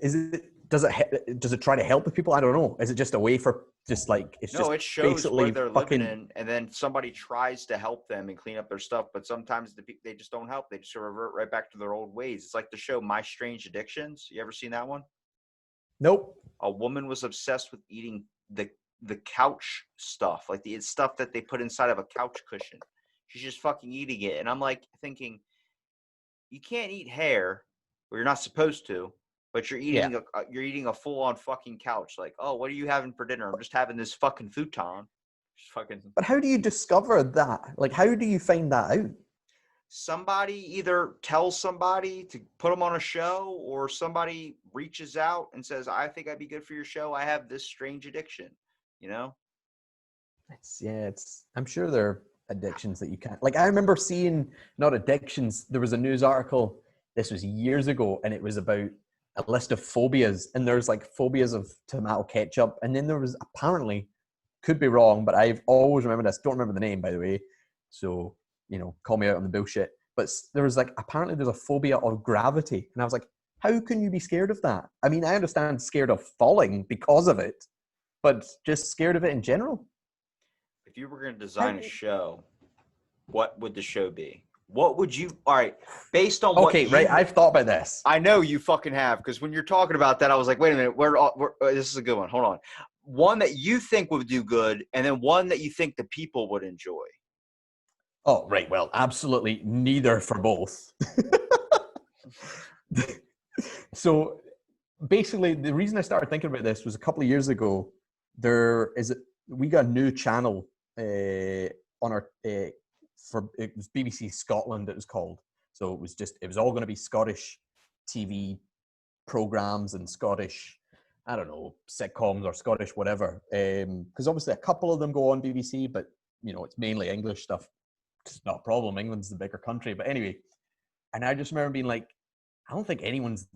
does it try to help with people? I don't know. Is it just a way for just like, it's No, just it shows where basically they're living fucking, in, and then somebody tries to help them and clean up their stuff, but sometimes they just don't help. They just revert right back to their old ways. It's like the show My Strange Addictions. You ever seen that one? nope. A woman was obsessed with eating the couch stuff, like the stuff that they put inside of a couch cushion. She's just fucking eating it. And I'm like thinking, you can't eat hair, or you're not supposed to, but you're Yeah. eating a full on fucking couch. Like, oh, what are you having for dinner? I'm just having this fucking futon. Just fucking. But how do you discover that? Like, how do you find that out? Somebody either tells somebody to put them on a show, or somebody reaches out and says, I think I'd be good for your show. I have this strange addiction, you know? It's I'm sure there are addictions that you can't, like, I remember seeing, not addictions, there was a news article, this was years ago, and it was about a list of phobias, and there's like phobias of tomato ketchup, and then there was apparently, could be wrong, but I've always remembered this, don't remember the name, by the way, so, call me out on the bullshit, but there was like, apparently there's a phobia of gravity, and I was like, how can you be scared of that? I mean, I understand scared of falling because of it, but just scared of it in general. If you were going to design a show, what would the show be? What would you, all right, based on what Okay, right, I've thought about this. I know you fucking have, because when you're talking about that, I was like, wait a minute, this is a good one. Hold on. One that you think would do good, and then one that you think the people would enjoy. Oh, right. Well, absolutely neither for both. So basically, the reason I started thinking about this was a couple of years ago. We got a new channel on our for it was BBC Scotland. It was called. So it was all going to be Scottish TV programs and Scottish, I don't know, sitcoms or Scottish whatever. Because obviously a couple of them go on BBC, but it's mainly English stuff. It's not a problem. England's the bigger country, but anyway. And I just remember being like, I don't think anyone's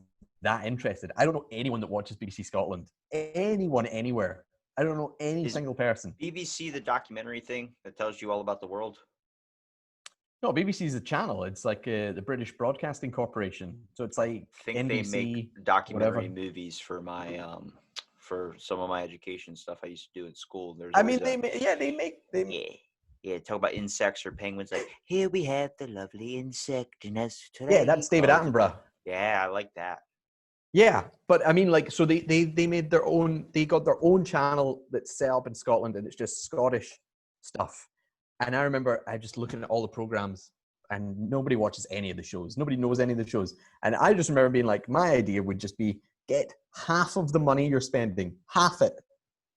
that interested. I don't know anyone that watches BBC Scotland. Anyone anywhere. I don't know any single person. BBC the documentary thing that tells you all about the world? No, BBC is a channel. It's like the British Broadcasting Corporation. So it's like I think NBC, they make documentary whatever. movies for my for some of my education stuff I used to do in school. I mean, they make. Yeah, talk about insects or penguins. Like, here we have the lovely insect in us today. Yeah, that's David Attenborough. Yeah, I like that. Yeah, but I mean, like, so they made their own. They got their own channel that's set up in Scotland, and it's just Scottish stuff. And I remember I just looking at all the programs, and nobody watches any of the shows. Nobody knows any of the shows. And I just remember being like, my idea would just be get half of the money you're spending, half it.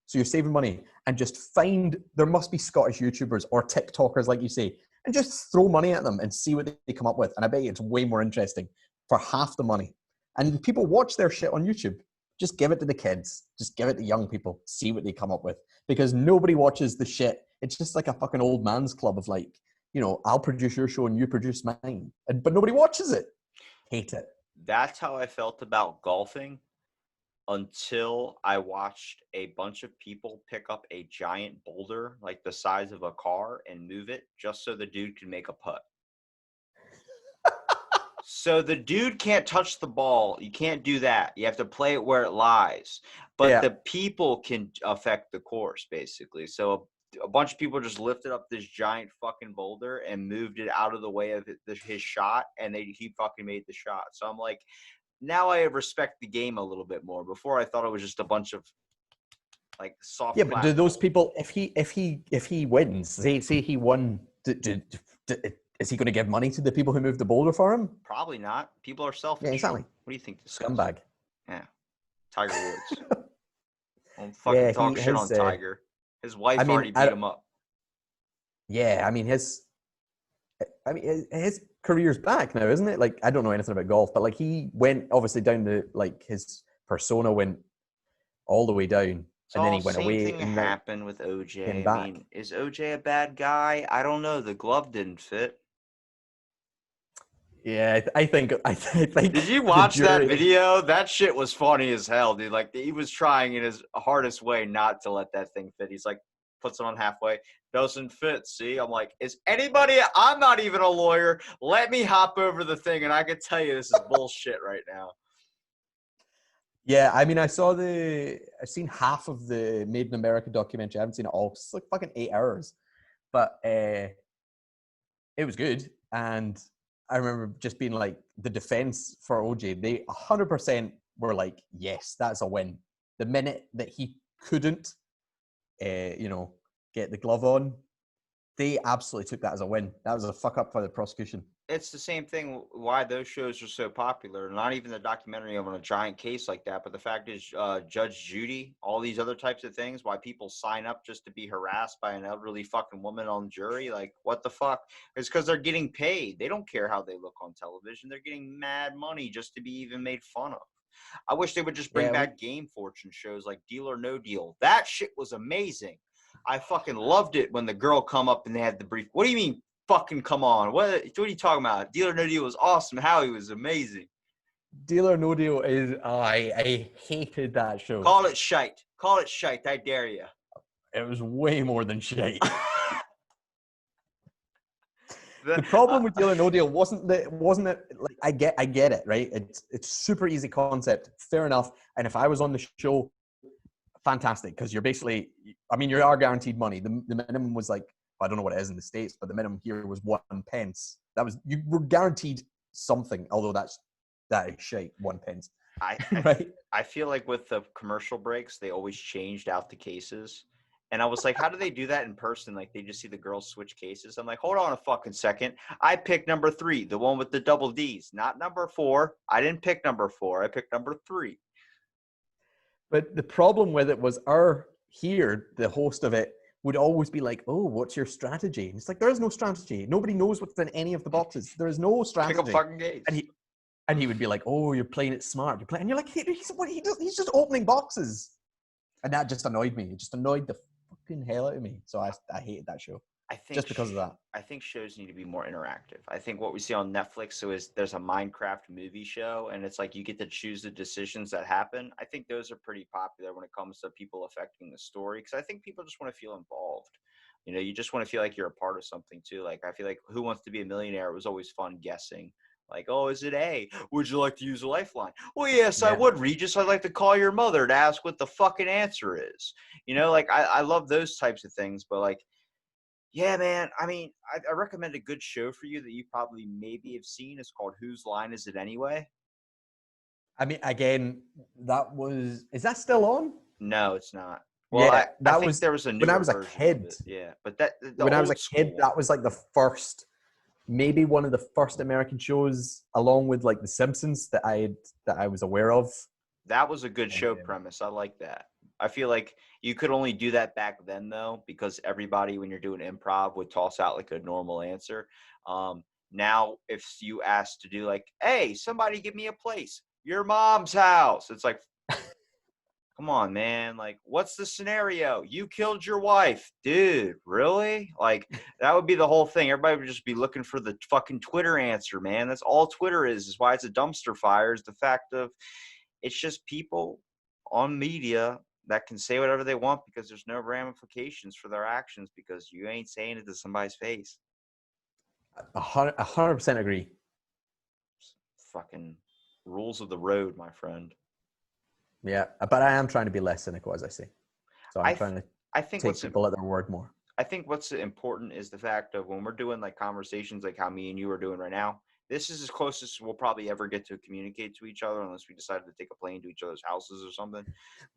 So you're saving money, and just there must be Scottish YouTubers or TikTokers, like you say, and just throw money at them and see what they come up with. And I bet you it's way more interesting for half the money. And people watch their shit on YouTube. Just give it to the kids. Just give it to young people. See what they come up with. Because nobody watches the shit. It's just like a fucking old man's club of like, I'll produce your show and you produce mine. But nobody watches it. Hate it. That's how I felt about golfing until I watched a bunch of people pick up a giant boulder like the size of a car and move it just so the dude can make a putt. So the dude can't touch the ball. You can't do that. You have to play it where it lies. But the people can affect the course, basically. So a bunch of people just lifted up this giant fucking boulder and moved it out of the way of his shot, and he fucking made the shot. So I'm like, now I respect the game a little bit more. Before I thought it was just a bunch of like soft. Yeah, but do those people, if he wins, say he won, is he going to give money to the people who moved the boulder for him? Probably not. People are selfish. Yeah, exactly. What do you think? Scumbag. Yeah, Tiger Woods. Don't fucking talk shit on Tiger. His wife already beat him up. Yeah, I mean his career's back now, isn't it? Like, I don't know anything about golf, but like he went obviously down to, like, his persona went all the way down, and then he went away. Same thing happened with OJ. I mean, is OJ a bad guy? I don't know. The glove didn't fit. Yeah, I think. Did you watch that video? That shit was funny as hell, dude. Like, he was trying in his hardest way not to let that thing fit. He's like, puts it on halfway, doesn't fit. See, I'm like, I'm not even a lawyer. Let me hop over the thing, and I can tell you this is bullshit right now. Yeah, I mean, I've seen half of the Made in America documentary. I haven't seen it all. It's like fucking 8 hours, but it was good. And I remember just being like, the defense for OJ, they 100% were like, yes, that's a win. The minute that he couldn't, get the glove on, they absolutely took that as a win. That was a fuck up for the prosecution. It's the same thing why those shows are so popular. Not even the documentary on a giant case like that, but the fact is, Judge Judy, all these other types of things, why people sign up just to be harassed by an elderly fucking woman on jury. Like, what the fuck? It's because they're getting paid. They don't care how they look on television. They're getting mad money just to be even made fun of. I wish they would just bring back game fortune shows like Deal or No Deal. That shit was amazing. I fucking loved it when the girl come up and they had the brief. What do you mean? Fucking come on. What are you talking about? Deal or No Deal was awesome. Howie was amazing. Deal or No Deal is I hated that show. Call it shite. Call it shite. I dare you. It was way more than shite. The problem with Deal or No Deal wasn't it like I get it, right? It's super easy concept, fair enough. And if I was on the show, fantastic, because you're basically, I mean, you are guaranteed money. The minimum was like, I don't know what it is in the States, but the minimum here was 1 pence. That was, you were guaranteed something, although that is shite, 1 pence. Right? I feel like with the commercial breaks, they always changed out the cases. And I was like, how do they do that in person? Like, they just see the girls switch cases. I'm like, hold on a fucking second. I picked number 3, the one with the double D's, not number 4. I didn't pick number 4. I picked number 3. But the problem with it was the host of it, would always be like, oh, what's your strategy? And it's like, there is no strategy. Nobody knows what's in any of the boxes. There is no strategy. Pick a fucking case. And he would be like, oh, you're playing it smart. And you're like, he's just opening boxes. And that just annoyed me. It just annoyed the fucking hell out of me. So I hated that show. I think just because of that. I think shows need to be more interactive. I think what we see on Netflix is there's a Minecraft movie show, and it's like you get to choose the decisions that happen. I think those are pretty popular when it comes to people affecting the story, because I think people just want to feel involved. You know, you just want to feel like you're a part of something too. Like, I feel like Who Wants to Be a Millionaire? It was always fun guessing. Like, oh, is it A? Would you like to use a lifeline? Well, yes, yeah. I would, Regis. I'd like to call your mother to ask what the fucking answer is. You know, like, I love those types of things, but like, yeah, man. I mean, I recommend a good show for you that you probably maybe have seen. It's called Whose Line Is It Anyway? I mean, again, is that still on? No, it's not. Well, yeah, I think there was a newer when I was a kid. Yeah, but when I was a kid, that was like the first, maybe one of the first American shows, along with like The Simpsons, that I was aware of. That was a good show premise. I like that. I feel like you could only do that back then, though, because everybody, when you're doing improv, would toss out like a normal answer. Now, if you ask to do like, hey, somebody give me a place, your mom's house, it's like, come on, man. Like, what's the scenario? You killed your wife. Dude, really? Like, that would be the whole thing. Everybody would just be looking for the fucking Twitter answer, man. That's all Twitter is why it's a dumpster fire, is the fact of it's just people on media that can say whatever they want because there's no ramifications for their actions because you ain't saying it to somebody's face. 100% agree. Fucking rules of the road, my friend. Yeah, but I am trying to be less cynical, as I say. So I'm trying to take people at their word more. I think what's important is the fact of when we're doing like conversations like how me and you are doing right now, this is as close as we'll probably ever get to communicate to each other unless we decide to take a plane to each other's houses or something.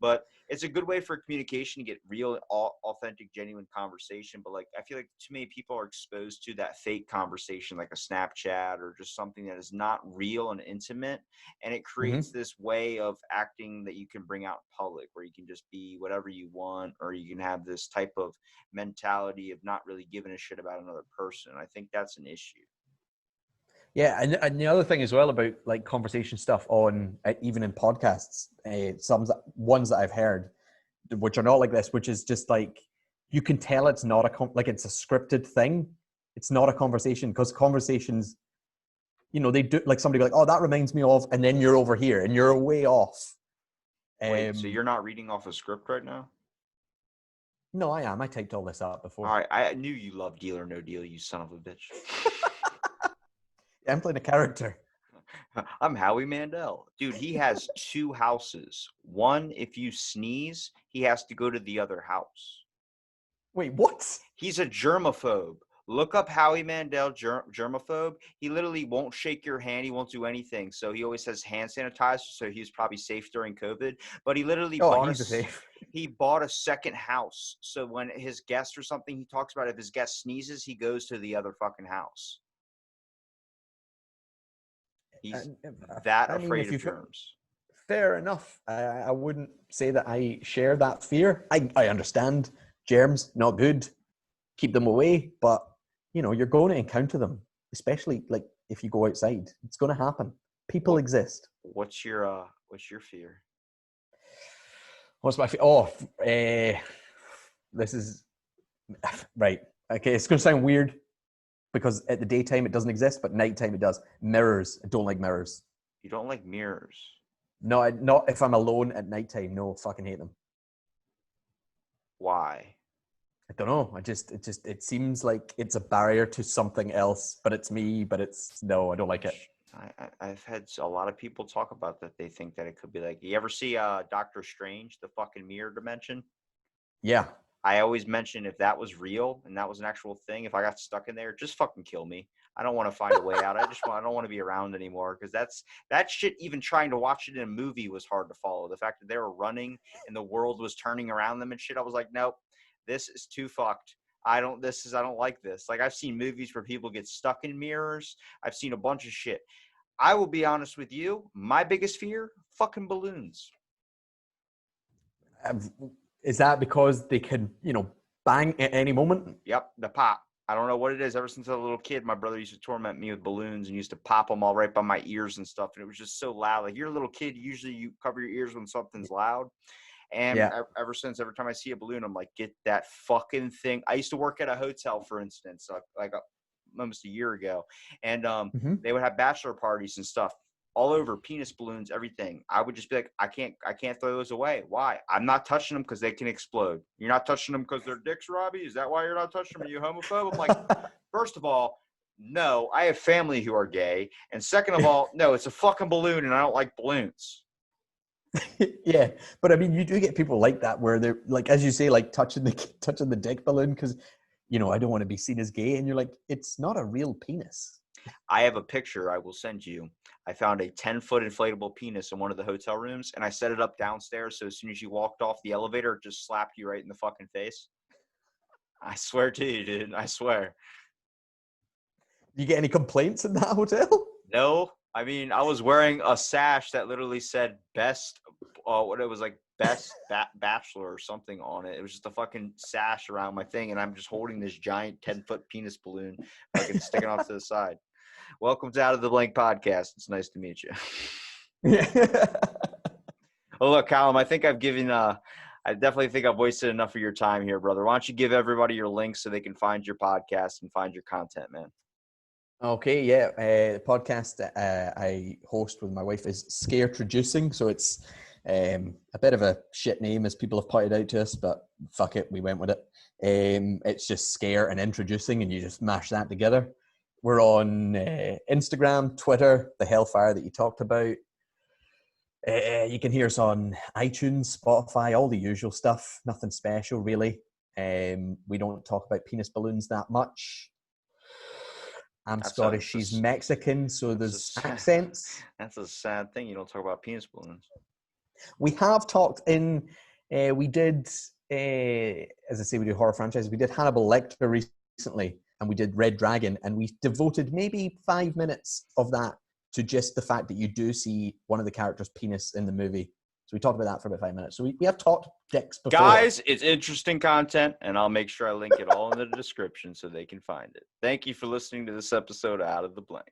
But it's a good way for communication to get real, authentic, genuine conversation. But like, I feel like too many people are exposed to that fake conversation, like a Snapchat or just something that is not real and intimate. And it creates this way of acting that you can bring out in public where you can just be whatever you want, or you can have this type of mentality of not really giving a shit about another person. I think that's an issue. Yeah, and the other thing as well about like conversation stuff on even in podcasts, some ones that I've heard, which are not like this, which is just like you can tell it's not like it's a scripted thing. It's not a conversation because conversations, you know, they do like somebody be like, oh, that reminds me of, and then you're over here and you're way off. Wait, so you're not reading off a script right now? No, I am. I typed all this out before. All right, I knew you loved Deal or No Deal, you son of a bitch. I'm playing a character. I'm Howie Mandel. Dude, he has 2 houses. One, if you sneeze, he has to go to the other house. Wait, what? He's a germaphobe. Look up Howie Mandel, germaphobe. He literally won't shake your hand. He won't do anything. So he always has hand sanitizer. So he was probably safe during COVID. But he literally Oh, he's the safe. he bought a second house. So when his guest or something, he talks about if his guest sneezes, he goes to the other fucking house. He's that afraid of germs. Fair enough. I wouldn't say that I share that fear. I understand germs, not good. Keep them away. But, you know, you're going to encounter them, especially like if you go outside. It's going to happen. People exist. What's your fear? What's my fear? Oh, this is right. Okay, it's going to sound weird because at the daytime it doesn't exist, but nighttime it does. Mirrors. I don't like mirrors. You don't like mirrors? No, not if I'm alone at nighttime. No, fucking hate them. Why? I don't know. It seems like it's a barrier to something else, but it's me. But no, I don't like it. I've had a lot of people talk about that. They think that it could be like, you ever see Doctor Strange, the fucking mirror dimension? Yeah. I always mention if that was real and that was an actual thing, if I got stuck in there, just fucking kill me. I don't want to find a way out. I don't want to be around anymore because that shit. Even trying to watch it in a movie was hard to follow. The fact that they were running and the world was turning around them and shit, I was like, nope. This is too fucked. I don't like this. Like, I've seen movies where people get stuck in mirrors. I've seen a bunch of shit. I will be honest with you. My biggest fear, fucking balloons. Is that because they can, bang at any moment? Yep, the pop. I don't know what it is. Ever since I was a little kid, my brother used to torment me with balloons and used to pop them all right by my ears and stuff. And it was just so loud. Like, you're a little kid. Usually you cover your ears when something's loud. And ever since, every time I see a balloon, I'm like, get that fucking thing. I used to work at a hotel, for instance, like almost a year ago. And they would have bachelor parties and stuff all over, penis balloons, everything. I would just be like, I can't throw those away. Why? I'm not touching them because they can explode. You're not touching them because they're dicks, Robbie? Is that why you're not touching them? Are you homophobe? I'm like, first of all, no, I have family who are gay. And second of all, no, it's a fucking balloon and I don't like balloons. Yeah, but I mean, you do get people like that where they're like, as you say, like touching the dick balloon because, I don't want to be seen as gay, and you're like, it's not a real penis. I have a picture I will send you. I found a 10-foot inflatable penis in one of the hotel rooms, and I set it up downstairs so as soon as you walked off the elevator, it just slapped you right in the fucking face. I swear to you, dude. I swear. Do you get any complaints in that hotel? No. I mean, I was wearing a sash that literally said best bachelor or something on it. It was just a fucking sash around my thing, and I'm just holding this giant 10-foot penis balloon fucking sticking off to the side. Welcome to Out of the Blank podcast. It's nice to meet you. Well, look, Callum, I think I definitely think I've wasted enough of your time here, brother. Why don't you give everybody your links so they can find your podcast and find your content, man? Okay, yeah. The podcast I host with my wife is Scaretroducing, so it's a bit of a shit name, as people have pointed out to us, but fuck it, we went with it. It's just scare and introducing, and you just mash that together. We're on Instagram, Twitter, the hellfire that you talked about. You can hear us on iTunes, Spotify, all the usual stuff. Nothing special, really. We don't talk about penis balloons that much. I'm Scottish, she's Mexican, so there's accents. That's a sad thing. You don't talk about penis balloons. We have talked we did, as I say, we do horror franchises. We did Hannibal Lecter recently, and we did Red Dragon, and we devoted maybe 5 minutes of that to just the fact that you do see one of the characters' penis in the movie. So we talked about that for about 5 minutes. So we have talked dicks before. Guys, it's interesting content, and I'll make sure I link it all in the description so they can find it. Thank you for listening to this episode of Out of the Blank.